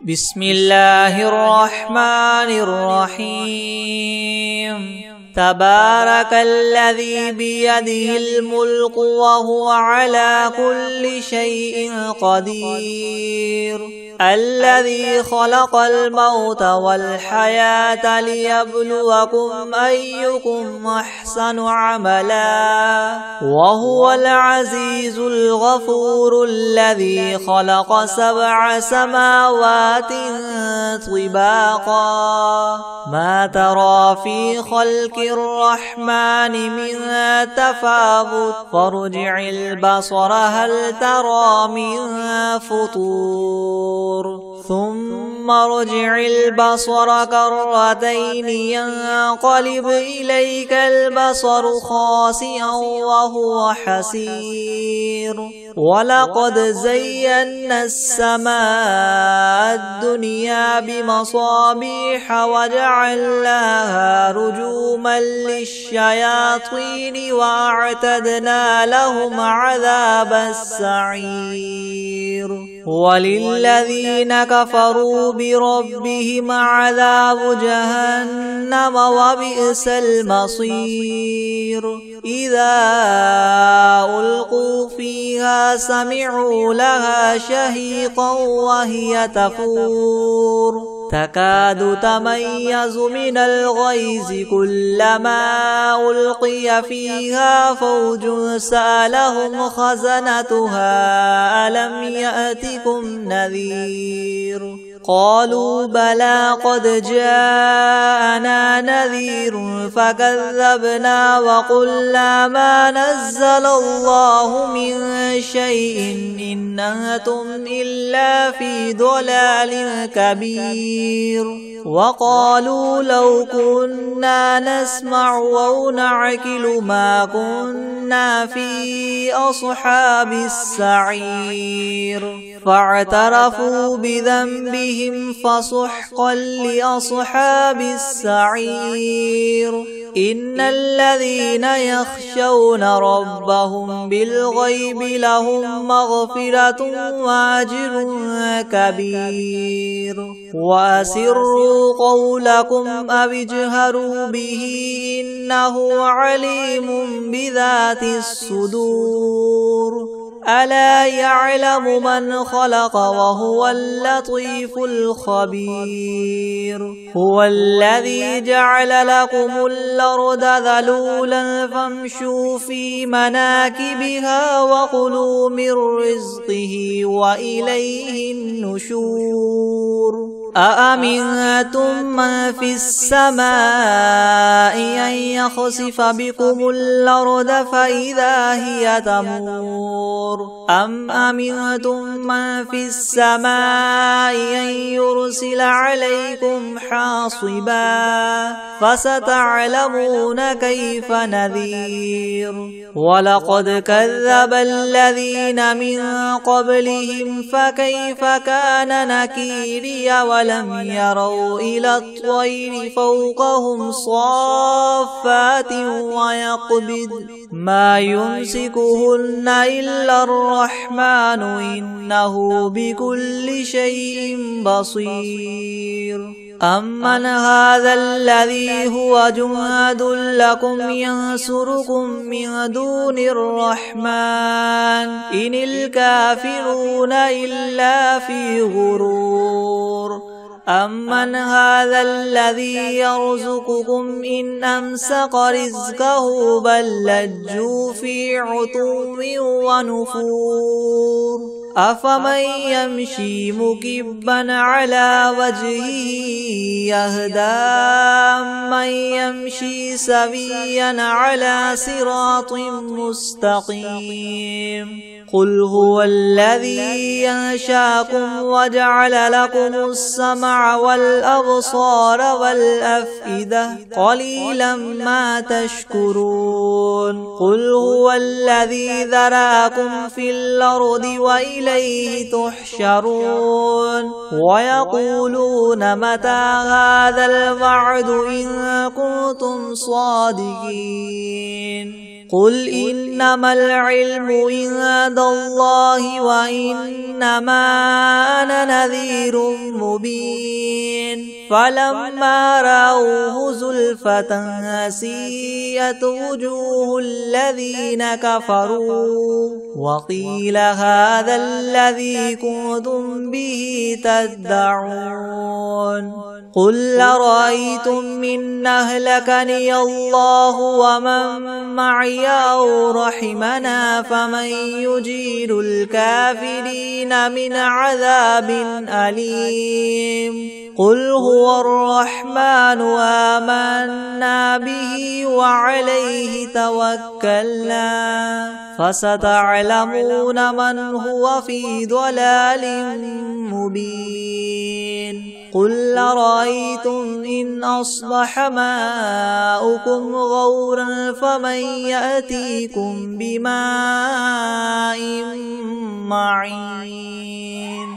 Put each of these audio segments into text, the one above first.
بسم الله الرحمن الرحيم تبارك الذي بيده الملك وهو على كل شيء قدير الذي خلق الموت والحياة ليبلوكم أيكم أحسن عملا وهو العزيز الغفور الذي خلق 7 سماوات طباقا ما ترى في خلق الرحمن من تفاوت فارجع البصر هل ترى من فطور ثم ارجع البصر كرتين ينقلب إليك البصر خاسئا وهو حسير ولقد زينا السماء الدنيا بمصابيح وجعلناها رجوما للشياطين وأعتدنا لهم عذاب السعير وللذين كفروا بربهم عذاب جهنم وبئس المصير إذا ألقوا فيها سمعوا لها شهيقا وهي تفور تكاد تميز من الغيظ كلما ألقي فيها فوج سألهم خزنتها ألم يأتكم نذير قالوا بلى قد جاءنا نذير فكذبنا وقلنا ما نزل الله من شيء إن أنتم إلا في ضلال كبير وقالوا لو كنا نسمع أو نعقل ما كنا في أصحاب السعير فاعترفوا بذنبهم فسحقا لأصحاب السعير إن الذين يخشون ربهم بالغيب لهم مغفرة وأجر كبير وأسروا قولكم أو اجهروا به إنه عليم بذات الصدور ألا يعلم من خلق وهو اللطيف الخبير هو الذي جعل لكم الأرض ذلولا فامشوا في مناكبها وكلوا من رزقه وإليه النشور أأمنتم من في السماء أن يخسف بكم الأرض فإذا هي تمور أم أمنتم من في السماء أن يرسل عليكم حاصبا فستعلمون كيف نذير ولقد كذب الذين من قبلهم فكيف كان نكيري ولم يروا إلى الطير فوقهم صافات ويقبض ما يمسكهن إلا الرحمن إنه بكل شيء بصير أمن هذا الذي هو جند لكم ينصركم من دون الرحمن إن الكافرون إلا في غرور أمن هذا الذي يرزقكم إن أمسك رزقه بل لجوا في عتو ونفور أفمن يمشي مكبا على وجهه يهدى من يمشي سويا على صراط مستقيم قل هو الذي ينشاكم وجعل لكم السمع والأبصار والأفئدة قليلا ما تشكرون قل هو الذي ذراكم في الأرض وإليه تحشرون ويقولون متى هذا الوعد إن كنتم صادقين قل إنما العلم عند الله وإنما أنا نذير مبين فلما رأوه زلفة سيئت وجوه الذين كفروا وقيل هذا الذي كنتم به تدعون قل أرأيتم إن أهلكني الله ومن معي أو رحمنا فمن يجير الكافرين من عذاب أليم قل هو الرحمن آمنا به وعليه توكلنا فستعلمون من هو في ضلال مبين قل أرأيتم إن أصبح ماؤكم غورا فمن يأتيكم بماء معين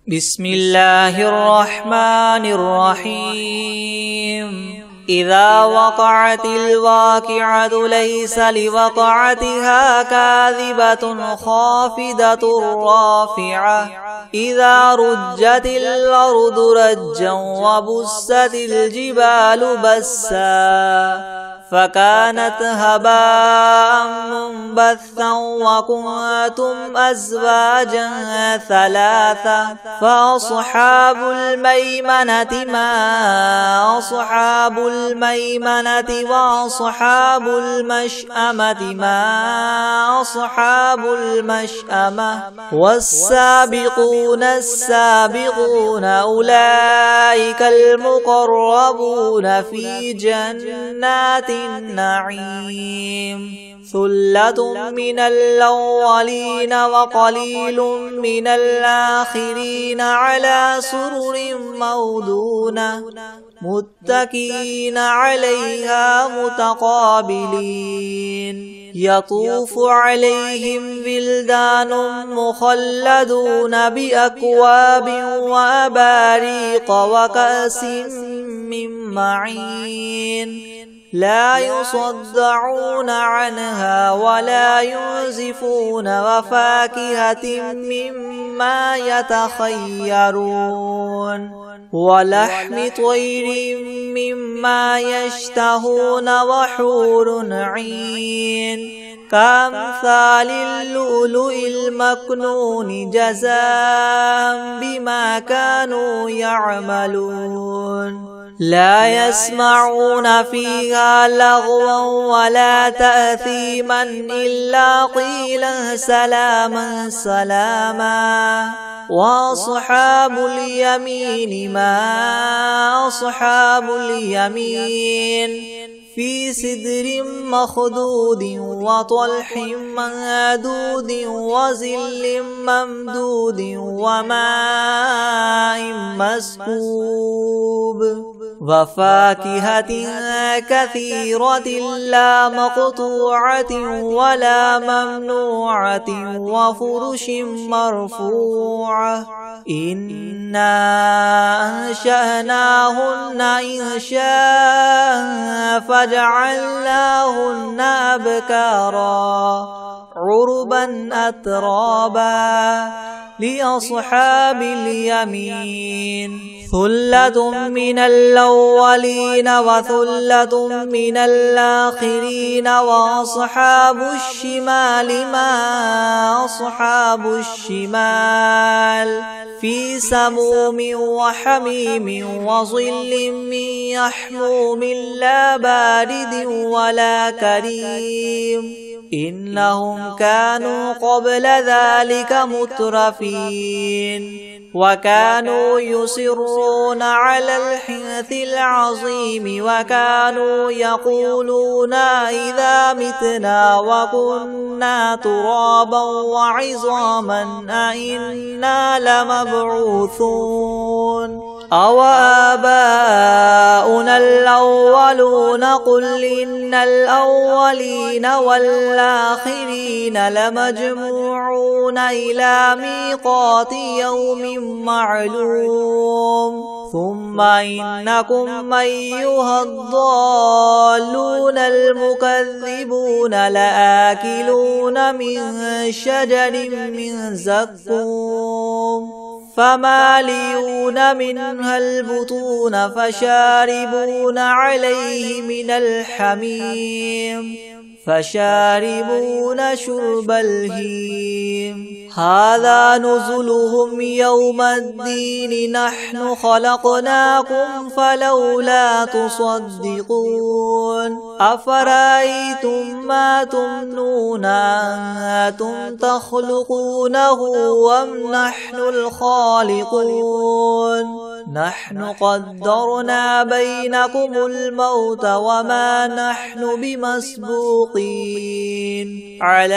بسم الله الرحمن الرحيم إذا وقعت الواقعة ليس لوقعتها كاذبة خافضة رافعة إذا رجت الأرض رجا وبست الجبال بسا فكانت هباء منبثا وكنتم أزواجا ثلاثة فأصحاب الميمنة ما أصحاب الميمنة وأصحاب المشأمة ما أصحاب المشأمة والسابقون السابقون أولئك المقربون في جنات النعيم ثلة من الأولين وقليل من الآخرين على سرر موضونة متكئين عليها متقابلين يطوف عليهم ولدان مخلدون بأكواب وأباريق وكأس من معين لا يصدعون عنها ولا ينزفون وفاكهة مما يتخيرون ولحم طير مما يشتهون وحور عين كأمثال اللؤلؤ المكنون جزاء بما كانوا يعملون لا يسمعون فيها لغوا ولا تأثيما إلا قيلا سلاما سلاما وأصحاب اليمين ما أصحاب اليمين في سدر مخضود وطلح منضود وظل ممدود وماء مسكوب وفاكهة كثيرة لا مقطوعة ولا ممنوعة وفرش مرفوعة إنا أنشأناهن إنشاء فجعلناهن أبكارا عربا أترابا لأصحاب اليمين ثلة من الأولين وثلة من الآخرين وأصحاب الشمال ما أصحاب الشمال في سموم وحميم وظل من يحموم لا بارد ولا كريم إنهم كانوا قبل ذلك مترفين وكانوا يصرون على الحنث العظيم وكانوا يقولون إذا متنا وكنا ترابا وعظاما أئنا لمبعوثون أو آباؤنا الأولون قل إن الأولين والآخرين لمجموعون إلى ميقات يوم معلوم ثم إنكم أيها الضالون المكذبون لآكلون من شجر من زقوم فمالئون منها البطون فشاربون عليه من الحميم فشاربون شرب الهيم هذا نزلهم يوم الدين نحن خلقناكم فلولا تصدقون أفرأيتم ما تمنون أنتم تخلقونه أم نحن الخالقون نحن قدرنا بينكم الموت وما نحن بمسبوقين على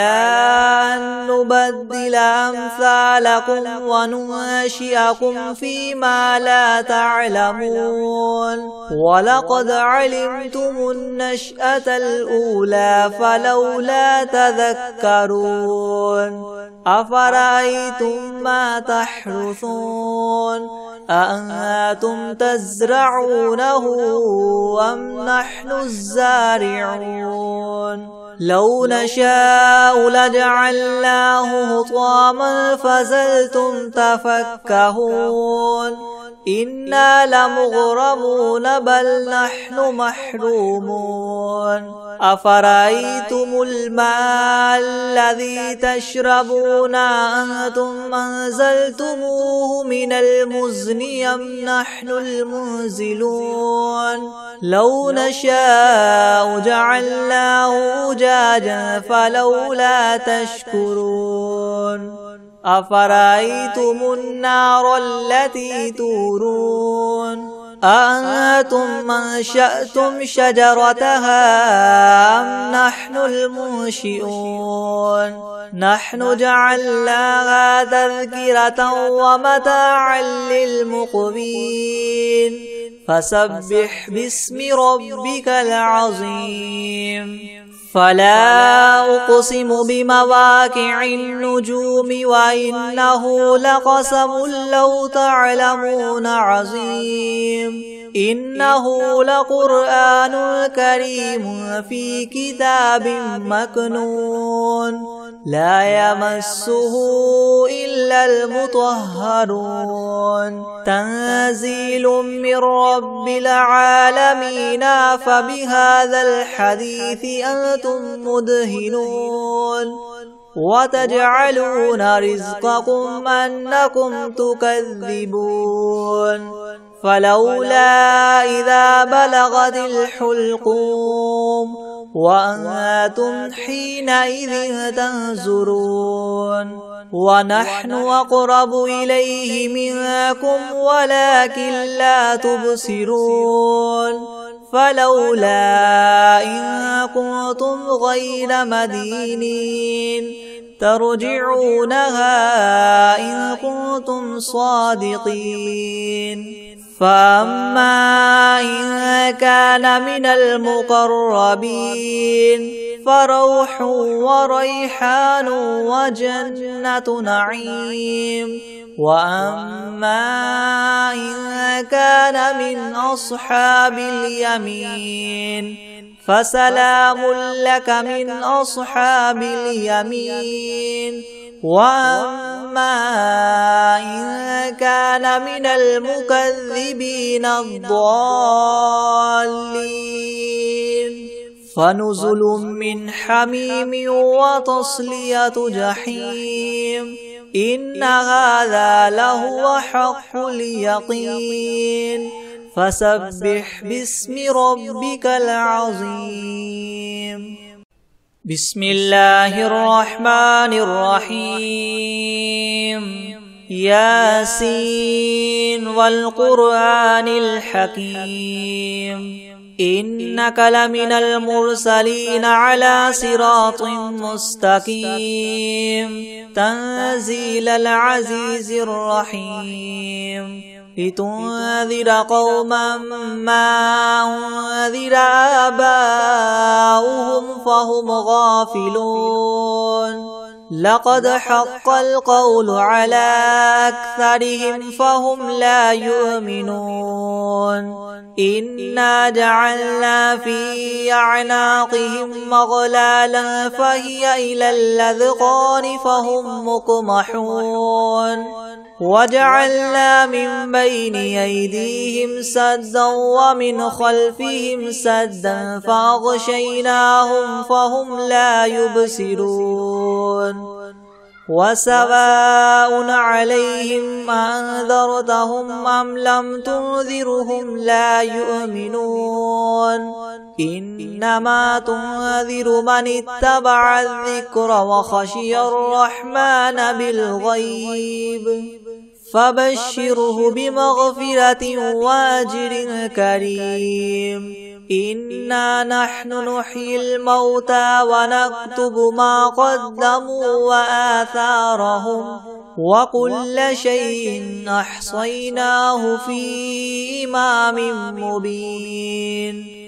أن نبدل أمثالكم وننشئكم فيما لا تعلمون ولقد علمتم النشأة الأولى فلولا تذكرون أفرأيتم ما تحرثون أأنتم تزرعونه أم نحن الزارعون لو نشاء لجعلناه حطاما فظلتم تفكهون إنا لمغرمون بل نحن محرومون أفرأيتم الماء الذي تشربون أنتم أنزلتموه من المزن أم نحن المنزلون لو نشاء جعلناه أجاجا فلولا تشكرون أفرأيتم النار التي تورون أأنتم أنشأتم شجرتها أم نحن المنشئون نحن جعلناها تذكرة ومتاعا للمقوين فسبح باسم ربك العظيم فلا أقسم بمواقع النجوم وإنه لقسم لو تعلمون عظيم إنه لقرآن كريم في كتاب مكنون لا يمسه إلا المطهرون تنزيل من رب العالمين فبهذا الحديث أنتم مدهنون وتجعلون رزقكم أنكم تكذبون فلولا إذا بلغت الحلقوم وأنتم حينئذ تنظرون ونحن أقرب إليه منكم ولكن لا تبصرون فلولا إن كنتم غير مدينين ترجعونها إن كنتم صادقين فأما إن كان من المقربين فروح وريحان وجنة نعيم وأما إن كان من أصحاب اليمين فسلام لك من أصحاب اليمين وأما إن كان من المكذبين الضالين فنزل من حميم وتصلية جحيم إن هذا لهو حق اليقين فسبح باسم ربك العظيم بسم الله الرحمن الرحيم ياسين والقرآن الحكيم إنك لمن المرسلين على صراط مستقيم تنزيل العزيز الرحيم لتنذر قوما ما أنذر آباؤهم فهم غافلون لقد حق القول على أكثرهم فهم لا يؤمنون إنا جعلنا في أعناقهم مغلالا فهي إلى الأذقان فهم مقمحون وجعلنا من بين أيديهم سدا ومن خلفهم سدا فأغشيناهم فهم لا يبصرون وسواء عليهم أنذرتهم أم لم تنذرهم لا يؤمنون إنما تنذر من اتبع الذكر وخشي الرحمن بالغيب فبشره بمغفرة وأجر كريم إنا نحن نحيي الموتى ونكتب ما قدموا وآثارهم وكل شيء أحصيناه في إمام مبين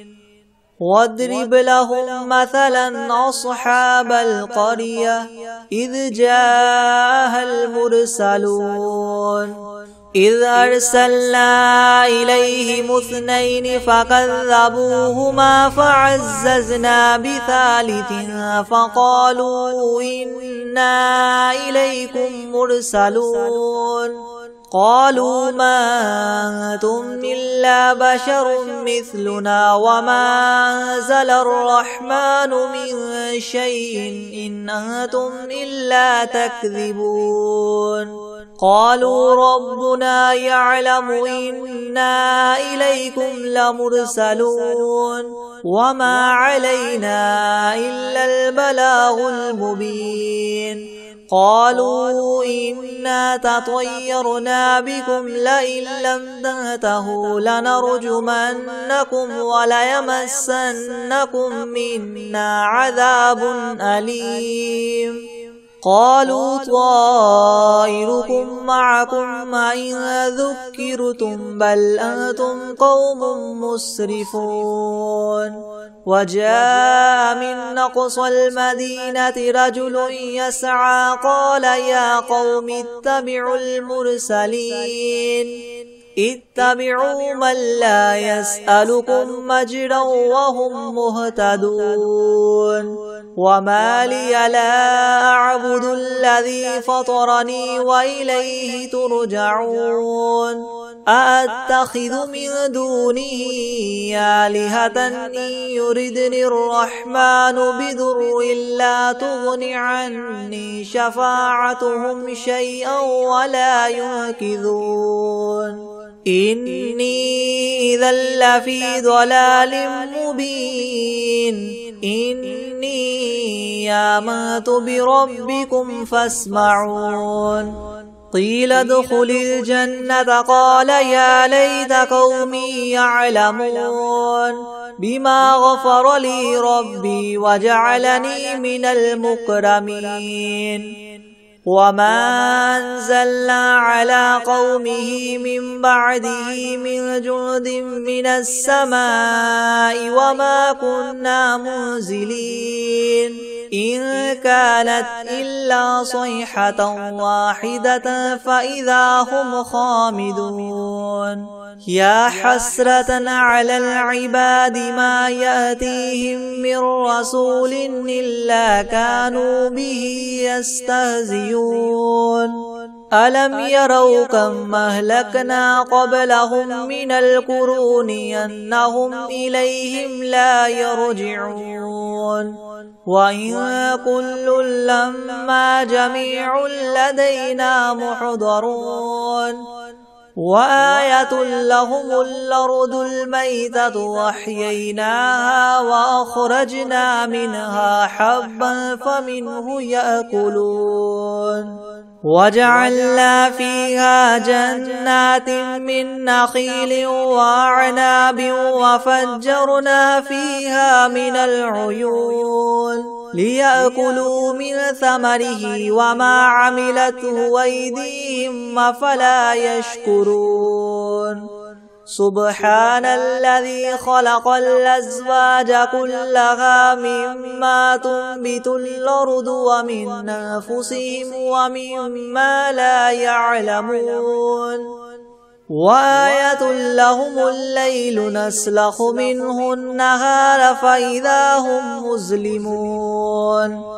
واضرب لهم مثلا أصحاب القرية إذ جاءها المرسلون إذ أرسلنا إليهم 2 فكذبوهما فعززنا ب3 فقالوا إنا إليكم مرسلون قالوا ما أنتم إلا بشر مثلنا وما أنزل الرحمن من شيء إن أنتم إلا تكذبون قالوا ربنا يعلم إنا إليكم لمرسلون وما علينا إلا البلاغ المبين قالوا إنا تطيرنا بكم لئن لم تنتهوا لنرجمنكم وليمسنكم منا عذاب أليم قالوا طائركم معكم إن ذكرتم بل أنتم قوم مسرفون وجاء من أقصى المدينة رجل يسعى قال يا قوم اتبعوا المرسلين اتبعوا من لا يسألكم مجرا وهم مهتدون وما لي لا أعبد الذي فطرني وإليه ترجعون أأتخذ من دونه آلهة إن يردني الرحمن بضر لا تغن عني شفاعتهم شيئا ولا ينقذون إني إذا لفي ضلال مبين إني آمنت بربكم فاسمعون قيل ادخل الجنة قال يا ليت قومي يعلمون بما غفر لي ربي وجعلني من المكرمين وما أنزلنا على قومه من بعده من جند من السماء وما كنا منزلين إن كانت إلا صيحة واحدة فإذا هم خامدون يا حسرة على العباد ما يأتيهم من رسول إلا كانوا به يستهزئون ألم يروا كم أهلكنا قبلهم من القرون أنهم إليهم لا يرجعون وإن كل لما جميع لدينا محضرون وآية لهم الأرض الميتة وأحييناها وأخرجنا منها حبا فمنه يأكلون وجعلنا فيها جنات من نخيل وأعناب وفجرنا فيها من العيون ليأكلوا من ثمره وما عملته أيديهم أفلا يشكرون سبحان الذي خلق الأزواج كلها مما تنبت الأرض ومن أنفسهم ومما لا يعلمون وآية لهم الليل نسلخ منه النهار فإذا هم مظلمون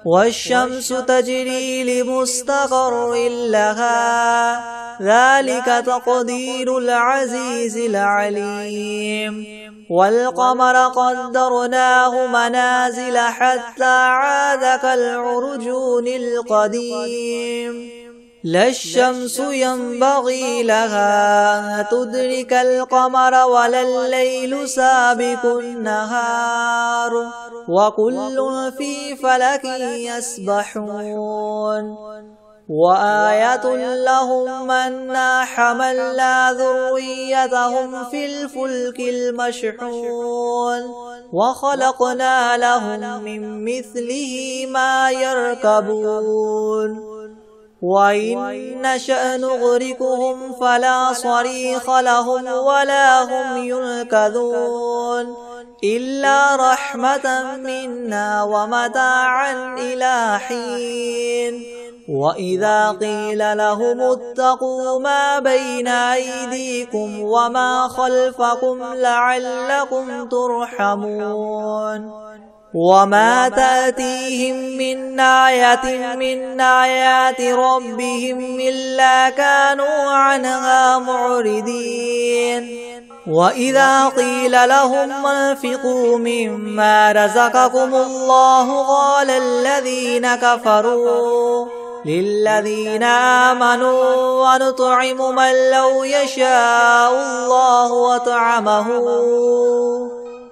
والشمس تجري لمستقر لها ذلك تقدير العزيز العليم والقمر قدرناه منازل حتى عاد كالعرجون القديم لا الشمس ينبغي لها أن تدرك القمر ولا الليل سابق النهار وكل في فلك يسبحون وآية لهم أنا حملنا ذريتهم في الفلك المشحون وخلقنا لهم من مثله ما يركبون وإن نشأ نغرقهم فلا صريخ لهم ولا هم ينقذون إلا رحمة منا ومتاعا إلى حين وإذا قيل لهم اتقوا ما بين أيديكم وما خلفكم لعلكم ترحمون وما تأتيهم من آية من آيات ربهم إلا كانوا عنها معرضين وإذا قيل لهم انفقوا مما رزقكم الله قال الذين كفروا للذين آمنوا ونطعم من لو يشاء الله وطعمه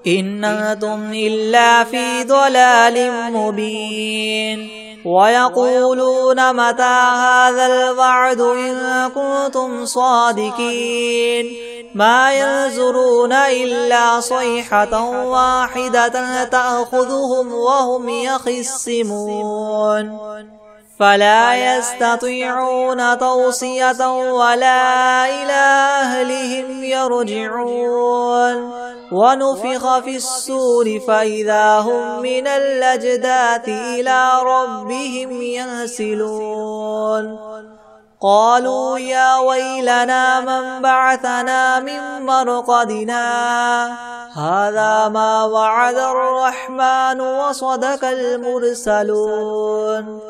إن أنتم إلا في ضلال مبين ويقولون متى هذا الوعد إن كنتم صادقين ما ينظرون إلا صيحة واحدة تأخذهم وهم يخصمون فلا يستطيعون توصية ولا إلى أهلهم يرجعون ونفخ في الصور فإذا هم من الأجداث إلى ربهم ينسلون قالوا يا ويلنا من بعثنا من مرقدنا هذا ما وعد الرحمن وصدق المرسلون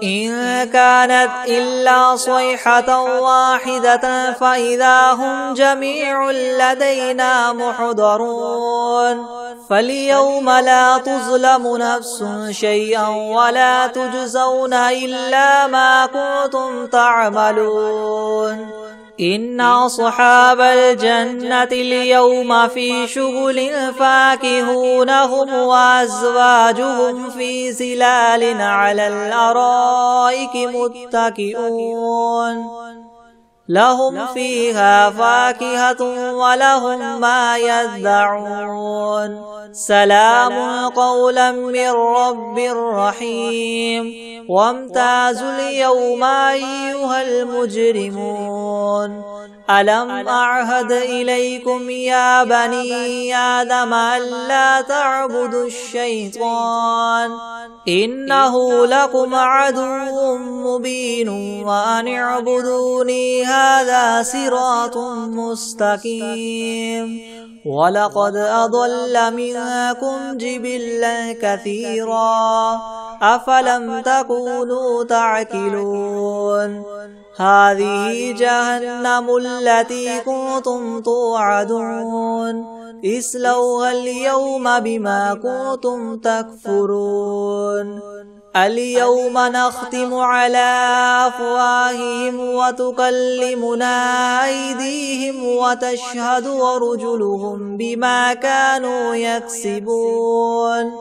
إن كانت إلا صيحة واحدة فإذا هم جميع لدينا محضرون فاليوم لا تظلم نفس شيئا ولا تجزون إلا ما كنتم تعملون إن أصحاب الجنة اليوم في شغل فاكهون هم وأزواجهم في ظلال على الأرائك متكئون لهم فيها فاكهة ولهم ما يدعون سلام قولا من رب رحيم وامتازوا اليوم أيها المجرمون ألم أعهد إليكم يا بني آدم ألا تعبدوا الشيطان إنه لكم عدو مبين وأن اعبدوني هذا صراط مستقيم ولقد أضل منكم جبلا كثيرا أفلم تكونوا تعقلون هذه جهنم التي كنتم توعدون اصلوها اليوم بما كنتم تكفرون اليوم نختم على أفواههم وتكلمنا أيديهم وتشهد أرجلهم بما كانوا يكسبون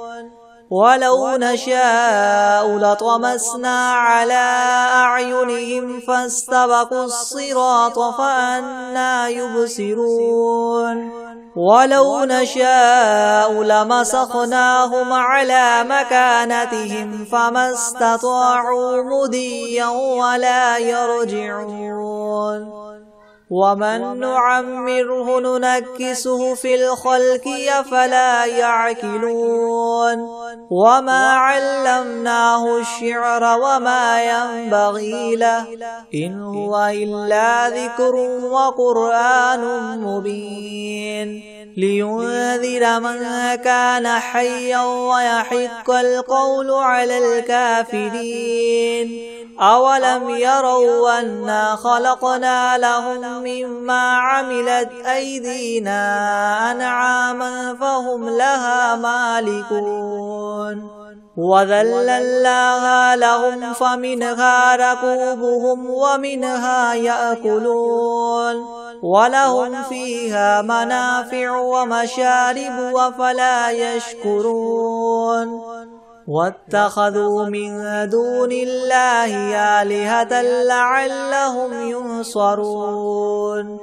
ولو نشاء لطمسنا على أعينهم فاستبقوا الصراط فأنى يبصرون ولو نشاء لمسخناهم على مكانتهم فما استطاعوا مضيا ولا يرجعون ومن نعمره ننكسه في الخلق أفلا يعقلون وما علمناه الشعر وما ينبغي له إن هو إلا ذكر وقرآن مبين لينذر من كان حيا ويحق القول على الكافرين أولم يروا أنا خلقنا لهم مما عملت أيدينا أنعاما فهم لها مالكون وذللناها لهم فمنها ركوبهم ومنها يأكلون ولهم فيها منافع ومشارب أفلا يشكرون واتخذوا من دون الله آلهة لعلهم ينصرون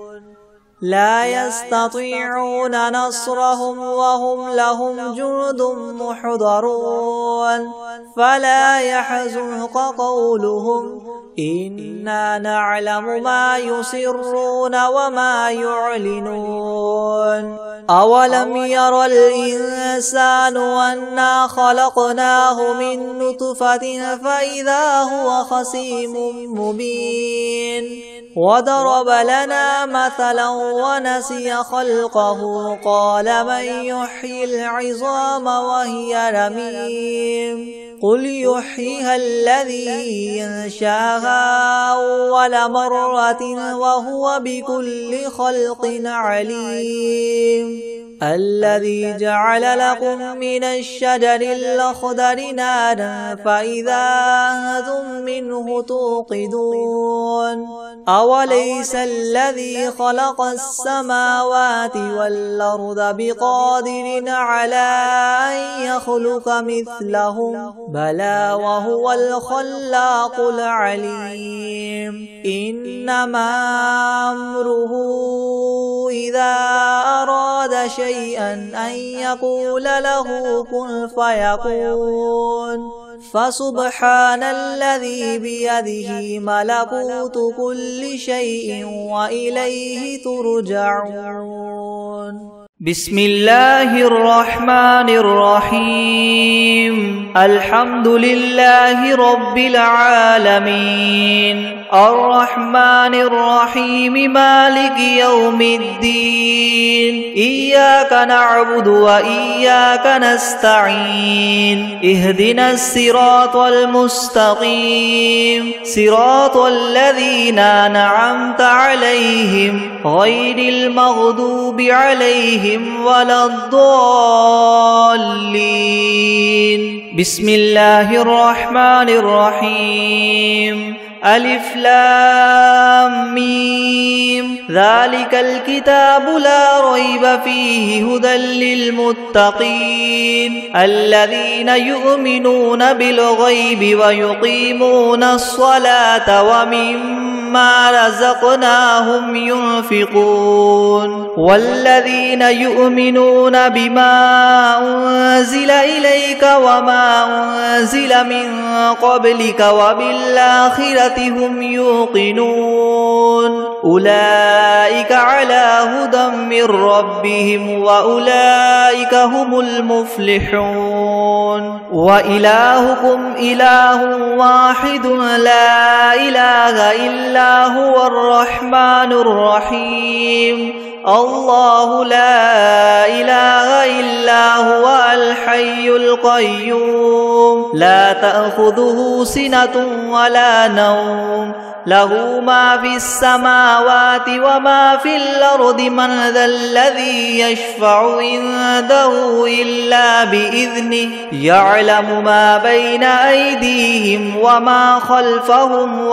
لا يستطيعون نصرهم وهم لهم جند محضرون فلا يحزنك قولهم إنا نعلم ما يسرون وما يعلنون أولم ير الإنسان أنا خلقناه من نطفة فإذا هو خصيم مبين وضرب لنا مثلا ونسي خلقه قال من يحيي العظام وهي رميم قل يحييها الذي ينشاها أول مرة وهو بكل خلق عليم الذي جعل لكم من الشجر الأخضر نارا فإذا أنتم منه توقدون أوليس الذي خلق السماوات والأرض بقادر على أن يخلق مثلهم بلى وهو الخلاق العليم إنما أمره إذا أراد شيئا أن يقول له كن فيكون فسبحان الذي بيده ملكوت كل شيء وإليه ترجعون بسم الله الرحمن الرحيم الحمد لله رب العالمين الرحمن الرحيم مالك يوم الدين إياك نعبد وإياك نستعين اهدنا الصراط المستقيم صراط الذين أنعمت عليهم غير المغضوب عليهم ولا الضالين بسم الله الرحمن الرحيم ألف لام ميم ذلك الكتاب لا ريب فيه هدى للمتقين الذين يؤمنون بالغيب ويقيمون الصلاة ومما رزقناهم ينفقون والذين يؤمنون بما أنزل إليك وما أنزل من قبلك وبالآخرة هم يوقنون أولئك على هدى من ربهم وأولئك هم المفلحون وإلهكم إله واحد لا إله إلا هو الرحمن الرحيم الله لا إله إلا هو الحي القيوم لا تأخذه سنة ولا نوم له ما في السماوات وما في الأرض من ذا الذي يشفع عنده إلا بإذنه يعلم ما بين أيديهم وما خلفهم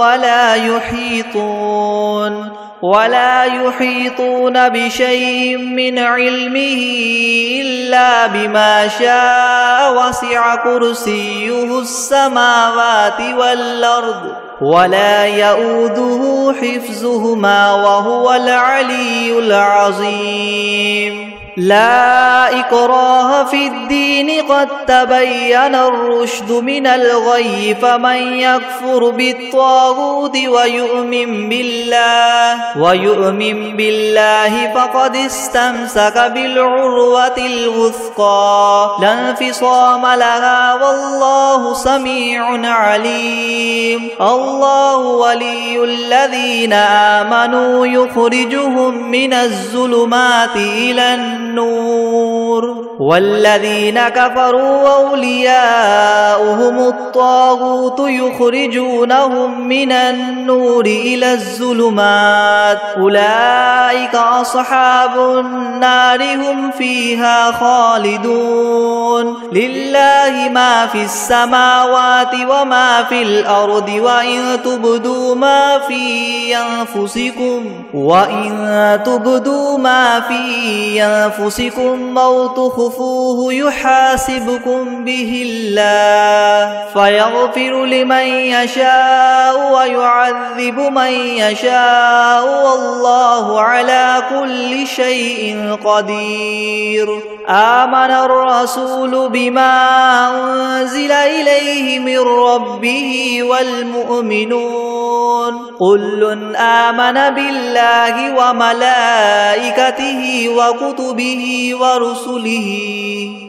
ولا يحيطون بشيء من علمه إلا بما شاء وسع كرسيه السماوات والأرض ولا يؤوده حفظهما وهو العلي العظيم لا إكراه في الدين قد تبين الرشد من الغي فمن يكفر بالطاغوت ويؤمن بالله فقد استمسك بالعروة الوثقى لا انفصام لها والله سميع عليم الله ولي الذين آمنوا يخرجهم من الظلمات إلى النور والذين كفروا أولياؤهم الطاغوت يخرجونهم من النور إلى الظلمات أولئك أصحاب النار هم فيها خالدون لله ما في السماوات وما في الأرض وإن تبدوا ما في أنفسكم أو تخفوه يحاسبكم به الله فيغفر لمن يشاء ويعذب من يشاء والله على كل شيء قدير آمن الرسول بما أنزل إليه من ربه والمؤمنون كل آمن بالله وملائكته وكتبه ورسله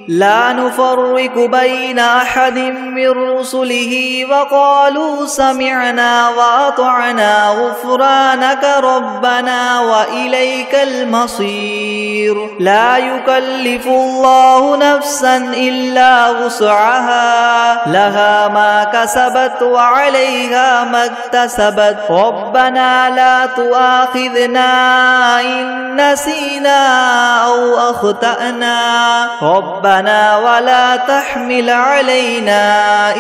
لا نفرق بين أحد من رسله وقالوا سمعنا وأطعنا غفرانك ربنا وإليك المصير لا يكلف الله نفسا إلا وسعها لها ما كسبت وعليها ما اكتسبت ربنا لا تؤاخذنا إن نسينا أو أخطأنا ربنا ولا تحمل علينا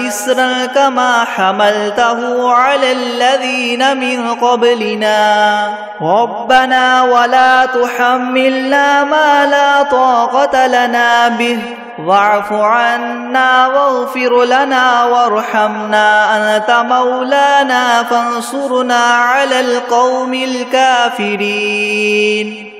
إسرا كما حملته على الذين من قبلنا ربنا ولا تحملنا ما لا طاقة لنا به واعف عنا واغفر لنا وارحمنا أنت مولانا فانصرنا على القوم الكافرين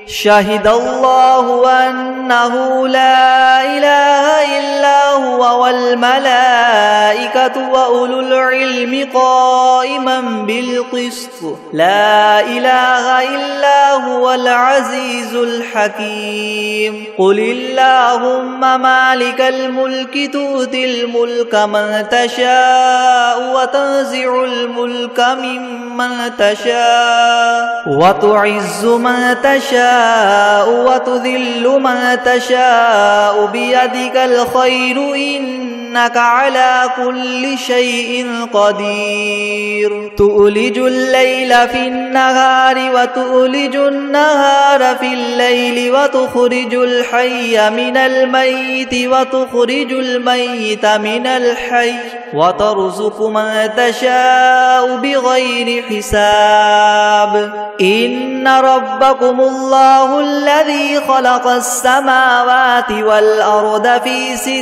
شهد الله أنه لا إله إلا هو والملائكة وأولو العلم قائما بالقسط لا إله إلا هو العزيز الحكيم قل اللهم مالك الملك تؤتي الملك من تشاء وتنزع الملك ممن تشاء وتعز من تشاء وتذل من تشاء بيدك الخير إنك على كل شيء قدير تؤلج الليل في النهار وتؤلج النهار في الليل وتخرج الحي من الميت وتخرج الميت من الحي وترزق من تشاء بغير حساب إن ربكم الله الذي خلق السماوات والأرض في 6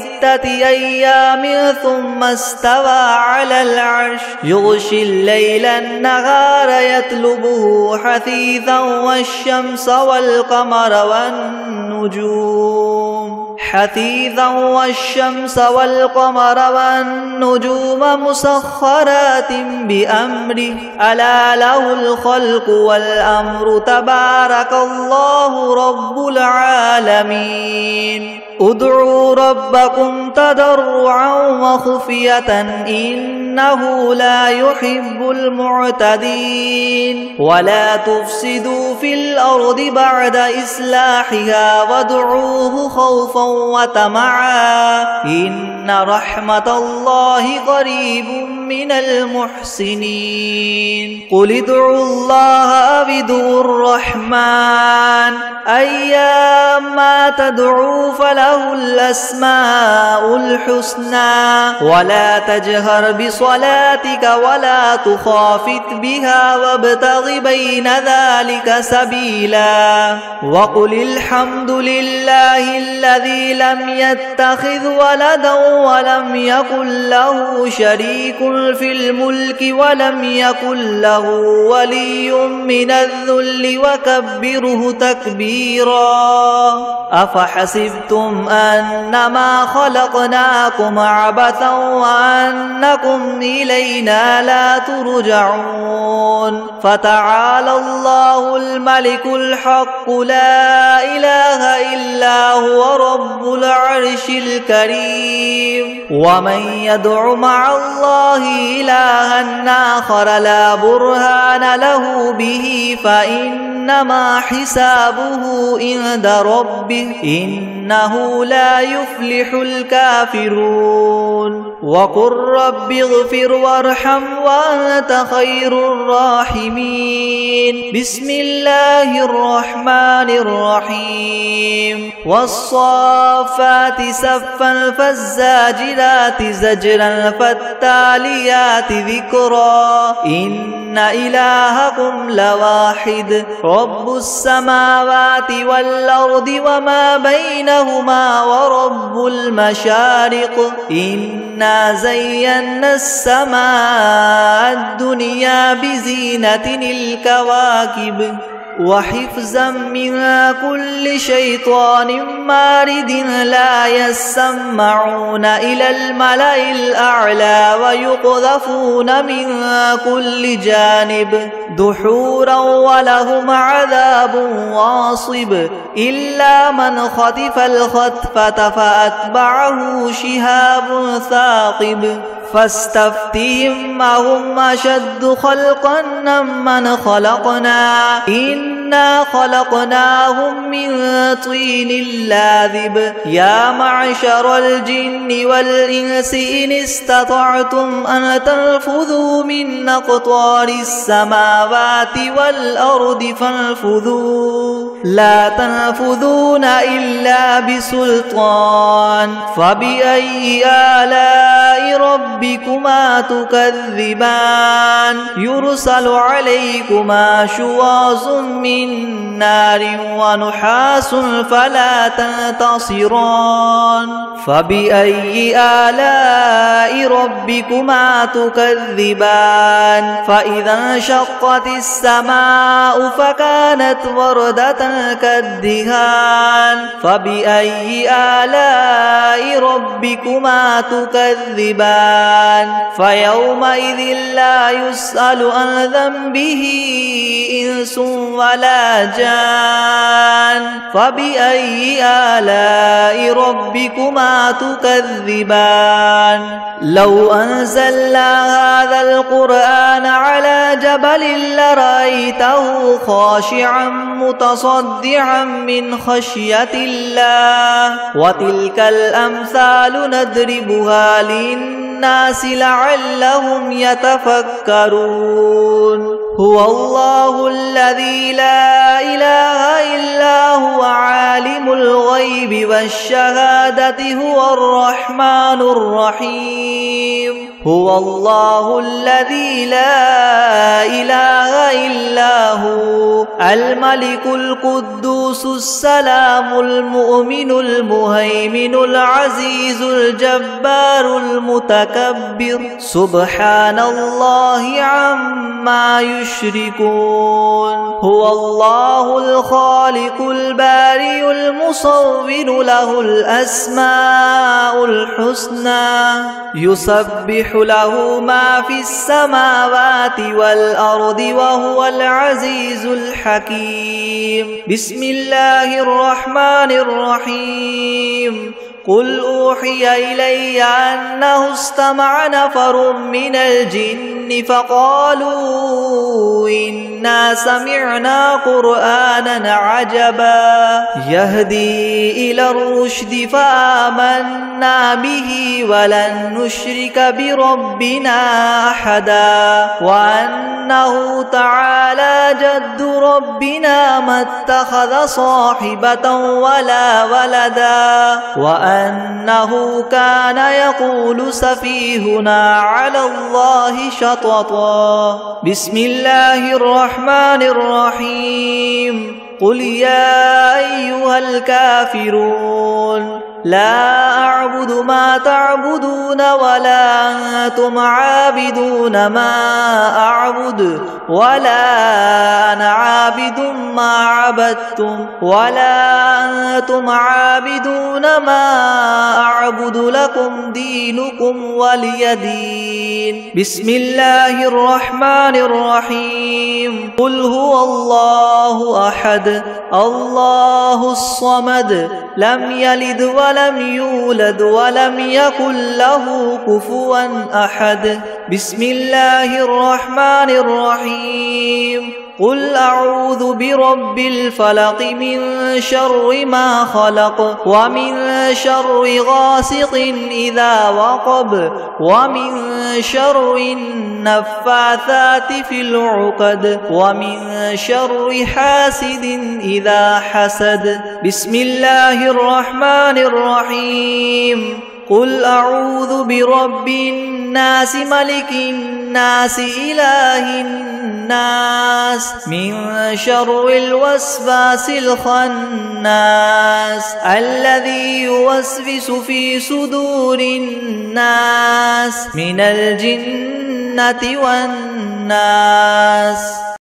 أيام ثم استوى على العرش يغشي الليل النهار يطلبه حثيثا والشمس والقمر والنجوم مسخرات بأمره ألا له الخلق والأمر تبارك الله رب العالمين ادعوا ربكم تضرعا وخفية إنه لا يحب المعتدين ولا تفسدوا في الأرض بعد إصلاحها وادعوه خوفا وطمعا إن رحمة الله قريب من المحسنين قل ادعوا الله أو ادعوا الرحمن أيما تدعوا فله الأسماء الحسنى ولا تجهر بصلاتك ولا تخافت بها وابتغ بين ذلك سبيلا وقل الحمد لله الذي الذي لم يتخذ ولدا ولم يكن له شريك في الملك ولم يكن له ولي من الذل وكبره تكبيرا أفحسبتم أنما خلقناكم عبثا وأنكم إلينا لا ترجعون فتعالى الله الملك الحق لا إله إلا هو رب العرش الكريم ومن يدع مع الله إلها آخر لا برهان له به فإنما حسابه عند ربه إنه لا يفلح الكافرون وقل رب اغفر وارحم وأنت خير الراحمين بسم الله الرحمن الرحيم والصافات صفا فالزاجرات زجرا فالتاليات ذكرا إن إلهكم لواحد رب السماوات والأرض وما بينهما ورب المشارق إنا زينا السماء الدنيا بزينة الكواكب وحفظا من كل شيطان مارد لا يسمعون إلى الملأ الأعلى ويقذفون من كل جانب دحورا ولهم عذاب واصب إلا من خطف الخطفة فأتبعه شهاب ثاقب فاستفتهم أهم أشد خلقا أمن خلقنا إنا خلقناهم من طين لاذب يا معشر الجن والإنس إن استطعتم أن تنفذوا من أقطار السماوات والأرض فانفذوا لا تنفذون إلا بسلطان فبأي آلاء ربكما تكذبان يرسل عليكما شواظ من نار ونحاس فلا تنتصران فبأي آلاء ربكما تكذبان فإذا انشقت السماء فكانت وردة كالدهان فبأي آلاء ربكما تكذبان فيومئذ لا يسأل عن ذنبه إنس ولا جان فبأي آلاء ربكما تكذبان لو أنزلنا هذا القرآن على جبل لرأيته خاشعا متصدعا من خشية الله وتلك الأمثال نضربها للناس لعلهم يتفكرون هو الله الذي لا إله إلا هو عالم الغيب والشهادة هو الرحمن الرحيم هو الله الذي لا إله إلا هو الملك القدوس السلام المؤمن المهيمن العزيز الجبار المتكبر سبحان الله عما يشركون هو الله الخالق البارئ المصور له الأسماء الحسنى يسبح له ما في السماوات والأرض وهو العزيز الحكيم بسم الله الرحمن الرحيم قل أوحي إلي أنه استمع نفر من الجن فقالوا إنا سمعنا قرآنا عجبا يهدي إلى الرشد فآمنا به ولن نشرك بربنا أحدا وأنه تعالى جد ربنا ما اتخذ صاحبة ولا ولدا وأنه كان يقول سفيهنا على الله شططا بسم الله الرحمن الرحيم قل يا أيها الكافرون لا أعبد ما تعبدون ولا أنتم عابدون ما أعبد ولا أنا عابد ما عبدتم ولا أنتم عابدون ما أعبد لكم دينكم ولي دين. بسم الله الرحمن الرحيم. قل هو الله أحد الله الصمد لم يلد ولم يولد ولم يكن له كفوا أحد. بسم الله الرحمن الرحيم. قل أعوذ برب الفلق من شر ما خلق ومن شر غاسق إذا وقب ومن شر النفاثات في العقد ومن شر حاسد إذا حسد. بسم الله الرحمن الرحيم. قل أعوذ برب الناس ملك الناس إله الناس من شر الوسواس الخناس الذي يوسوس في صدور الناس من الجنة والناس.